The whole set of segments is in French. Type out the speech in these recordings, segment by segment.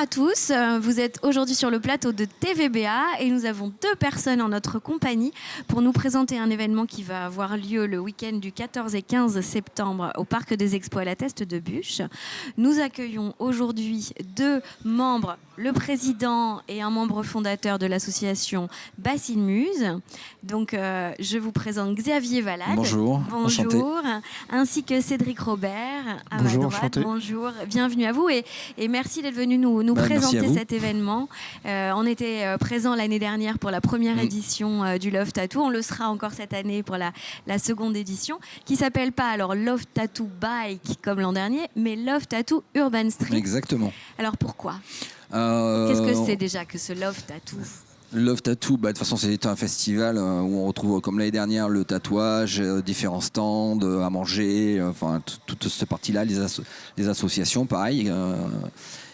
à tous, vous êtes aujourd'hui sur le plateau de TVBA et nous avons deux personnes en notre compagnie pour nous présenter un événement qui va avoir lieu le week-end du 14 et 15 septembre au Parc des Expos à la Teste de Buch. Nous accueillons aujourd'hui deux membres, le président et un membre fondateur de l'association Bassine Muse. Donc je vous présente Xavier Valade. Bonjour, enchanté. Ainsi que Cédric Robert à bonjour, ma droite. enchanté. Bonjour, bienvenue à vous et merci d'être venu nous présenter cet événement. On était présent l'année dernière pour la première édition du Love Tattoo. On le sera encore cette année pour la seconde édition qui s'appelle pas alors Love Tattoo Bike comme l'an dernier, mais Love Tattoo Urban Street. Exactement. Alors pourquoi Qu'est-ce que c'est déjà que ce Love Tattoo? Love Tattoo, de toute façon, c'est un festival où on retrouve, comme l'année dernière, le tatouage, différents stands, à manger, enfin, toute cette partie-là, les associations, pareil.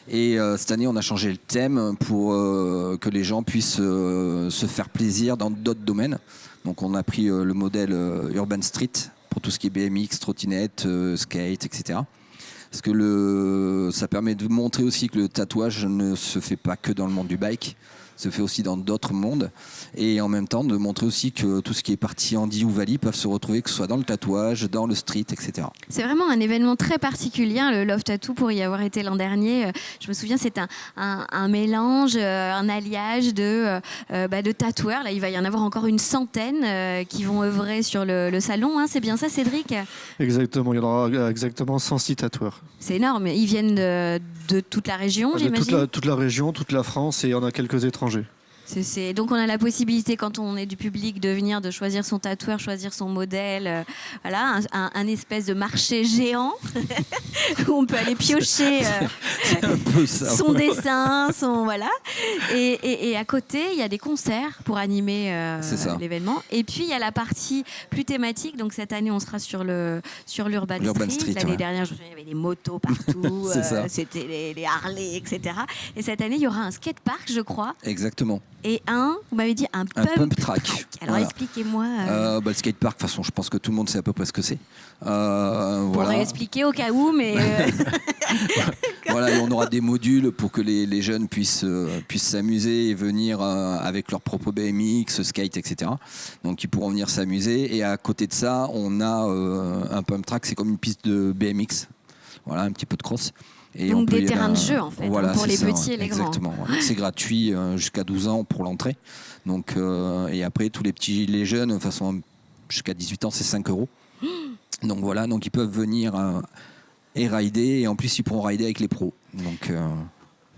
Et cette année, on a changé le thème pour que les gens puissent se faire plaisir dans d'autres domaines. Donc, on a pris le modèle Urban Street pour tout ce qui est BMX, trottinette, skate, etc. Parce que ça permet de montrer aussi que le tatouage ne se fait pas que dans le monde du bike, se fait aussi dans d'autres mondes, et en même temps de montrer aussi que tout ce qui est partie handi ou valley peuvent se retrouver, que ce soit dans le tatouage, dans le street, etc. C'est vraiment un événement très particulier, le Love Tattoo, pour y avoir été l'an dernier. Je me souviens, c'est un mélange, un alliage de tatoueurs. Là, il va y en avoir encore une centaine qui vont œuvrer sur le salon. Hein. C'est bien ça, Cédric? Exactement, il y en aura exactement 106 tatoueurs. C'est énorme. Ils viennent de toute la région, j'imagine? Toute la région, toute la France, et il y en a quelques étrangers. Donc on a la possibilité, quand on est du public, de choisir son tatoueur, choisir son modèle, voilà, un espèce de marché géant où on peut aller piocher son dessin, voilà. Et à côté, il y a des concerts pour animer l'événement. Et puis il y a la partie plus thématique. Donc cette année, on sera sur l'Urban Street. L'année dernière, je me souviens, il y avait des motos partout, c'était les Harley, etc. Et cette année, il y aura un skatepark, je crois. Exactement. Et vous m'avez dit un pump track. Alors expliquez-moi. Le skatepark, de toute façon, je pense que tout le monde sait à peu près ce que c'est. On pourrait expliquer au cas où, mais... Voilà, et on aura des modules pour que les jeunes puissent s'amuser et venir avec leur propre BMX, skate, etc. Donc ils pourront venir s'amuser. Et à côté de ça, on a un pump track, c'est comme une piste de BMX. Voilà, un petit peu de cross. Et donc des terrains de jeu en fait, voilà, pour les petits et les grands. Exactement. C'est gratuit jusqu'à 12 ans pour l'entrée. Donc, et après, tous les jeunes, de façon jusqu'à 18 ans, c'est 5 €. Donc voilà, donc ils peuvent venir et rider. Et en plus, ils pourront rider avec les pros. Donc...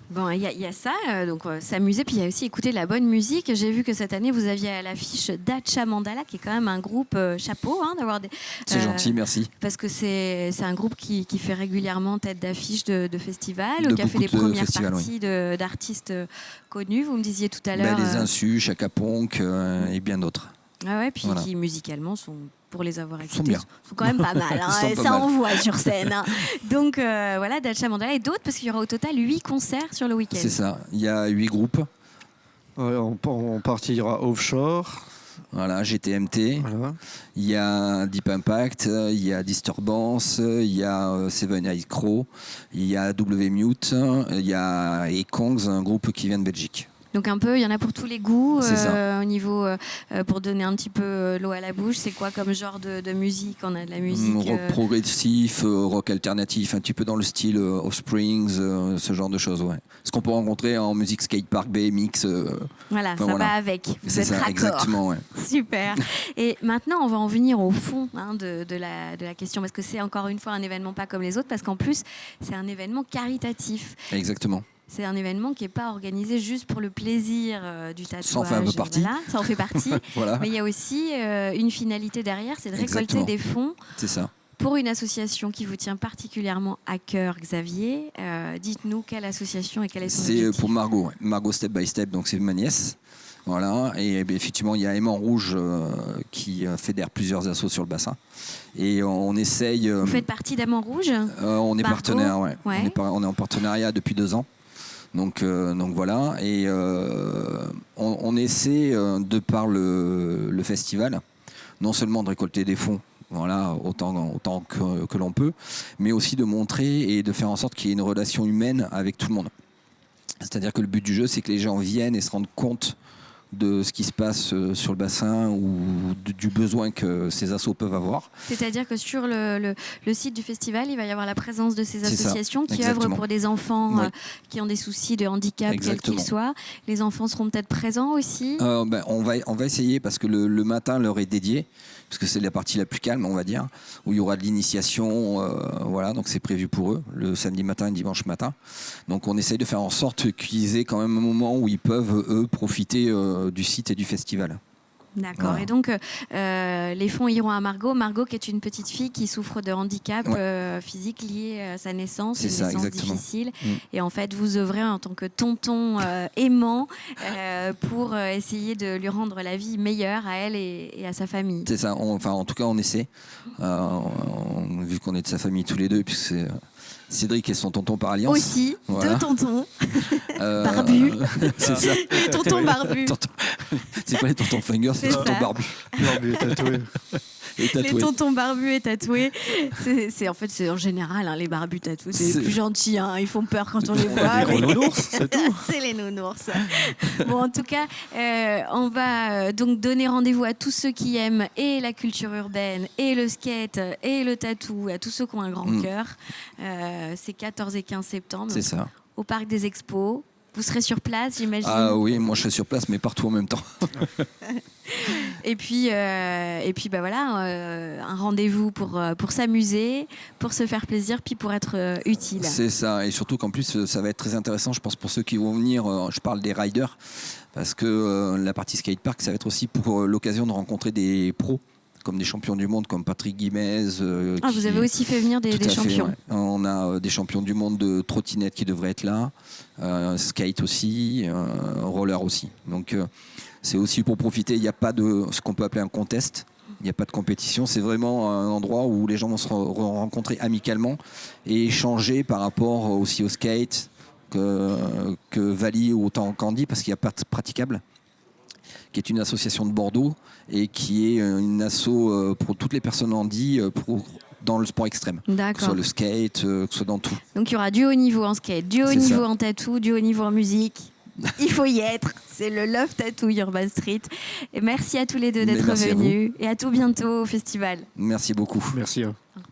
Bon, il y a ça, donc s'amuser, puis il y a aussi écouter de la bonne musique. J'ai vu que cette année, vous aviez à l'affiche Dacha Mandala, qui est quand même un groupe chapeau, d'avoir des... C'est gentil, merci. Parce que c'est un groupe qui fait régulièrement tête d'affiche de festivals, ou qui a fait les premières parties d'artistes connus, vous me disiez tout à l'heure. Les Insus, Chaka Ponk et bien d'autres. Ah ouais, puis voilà. Qui musicalement sont... pour les avoir écoutés, sont quand même pas mal. Ça envoie sur scène. Donc voilà, Dacha Mandala et d'autres, parce qu'il y aura au total 8 concerts sur le week-end. C'est ça, il y a 8 groupes. En partie, il y aura Offshore. Voilà, GTMT. Voilà. Il y a Deep Impact, il y a Disturbance, il y a Seven Eyed Crow, il y a W-Mute, il y a Ekongs, un groupe qui vient de Belgique. Donc un peu, il y en a pour tous les goûts au niveau, pour donner un petit peu l'eau à la bouche. C'est quoi comme genre de musique? On a de la musique rock progressif, rock alternatif, un petit peu dans le style Offspring, ce genre de choses, ouais. Ce qu'on peut rencontrer en musique skatepark, BMX. Voilà, ça va avec. Vous êtes raccord. Exactement, ouais. Super. Et maintenant, on va en venir au fond de la question, parce que c'est encore une fois un événement pas comme les autres, parce qu'en plus, c'est un événement caritatif. Exactement. C'est un événement qui n'est pas organisé juste pour le plaisir du tatouage. Ça en fait un peu partie. Voilà, ça en fait partie. Voilà. Mais il y a aussi une finalité derrière, c'est de récolter des fonds. C'est ça. Pour une association qui vous tient particulièrement à cœur, Xavier. Dites-nous quelle association et quel est son objectif. C'est pour Margot. Margot Step by Step, donc c'est ma nièce. Voilà. Et effectivement, il y a Aimant Rouge qui fédère plusieurs assos sur le bassin. Et on essaye... Vous faites partie d'Aimant Rouge? On est partenaire, ouais. On est en partenariat depuis 2 ans. Donc voilà, et on essaie, de par le festival, non seulement de récolter des fonds, voilà, autant que l'on peut, mais aussi de montrer et de faire en sorte qu'il y ait une relation humaine avec tout le monde. C'est-à-dire que le but du jeu, c'est que les gens viennent et se rendent compte de ce qui se passe sur le bassin ou du besoin que ces assos peuvent avoir. C'est-à-dire que sur le site du festival, il va y avoir la présence de ces associations qui exactement. œuvrent pour des enfants Oui. Qui ont des soucis de handicap, quels Exactement. qu'ils soient. Les enfants seront peut-être présents aussi. On va essayer parce que le matin leur est dédié, parce que c'est la partie la plus calme, on va dire, où il y aura de l'initiation, voilà, donc c'est prévu pour eux, le samedi matin et dimanche matin. Donc on essaye de faire en sorte qu'ils aient quand même un moment où ils peuvent, eux, profiter du site et du festival. D'accord. Voilà. Et donc, les fonds iront à Margot. Margot, qui est une petite fille qui souffre de handicap physique lié à sa naissance, C'est une ça, naissance exactement. difficile. Mm. Et en fait, vous œuvrez en tant que tonton aimant pour essayer de lui rendre la vie meilleure à elle et à sa famille. C'est ça, en tout cas on essaie, vu qu'on est de sa famille tous les deux, puisque c'est Cédric et son tonton par alliance. Aussi, Voilà. deux tontons barbus. C'est ça. Les tontons barbus. C'est pas les tontons fingers, c'est les C'est tontons ça. barbus. Barbu et tatoué. Et Les tatoués. tontons barbus et tatoués, c'est en général les barbus tatoués, c'est les C'est- plus gentils, ils font peur quand on les voit. Des gros mais- nounours, c'est tout. C'est les nounours. Bon, en tout cas, on va donc donner rendez-vous à tous ceux qui aiment et la culture urbaine, et le skate, et le tatou, à tous ceux qui ont un grand cœur. C'est 14 et 15 septembre, C'est ça. au Parc des Expos. Vous serez sur place, j'imagine. Ah oui, moi je serai sur place, mais partout en même temps. Et puis voilà, un rendez-vous pour s'amuser, pour se faire plaisir, puis pour être utile. C'est ça, et surtout qu'en plus ça va être très intéressant, je pense, pour ceux qui vont venir. Je parle des riders, parce que la partie skatepark, ça va être aussi pour l'occasion de rencontrer des pros, comme des champions du monde, comme Patrick Guimez. Vous avez aussi fait venir Tout des à fait, champions. ouais. On a des champions du monde de trottinette qui devraient être là, skate aussi, roller aussi. Donc c'est aussi pour profiter. Il n'y a pas de ce qu'on peut appeler un contest. Il n'y a pas de compétition. C'est vraiment un endroit où les gens vont se rencontrer amicalement et échanger par rapport aussi au skate que Vali ou autant Candy, parce qu'il n'y a pas de praticable, qui est une association de Bordeaux et qui est une asso pour toutes les personnes handy dans le sport extrême. Que ce D'accord. soit le skate, que ce soit dans tout. Donc il y aura du haut niveau en skate, du haut C'est niveau ça. en tatou, du haut niveau en musique. Il faut y être. C'est le Love Tattoo Urban Street. Et merci à tous les deux Mais d'être merci à vous. venus. Et à tout bientôt au festival. Merci beaucoup. Merci. Au revoir.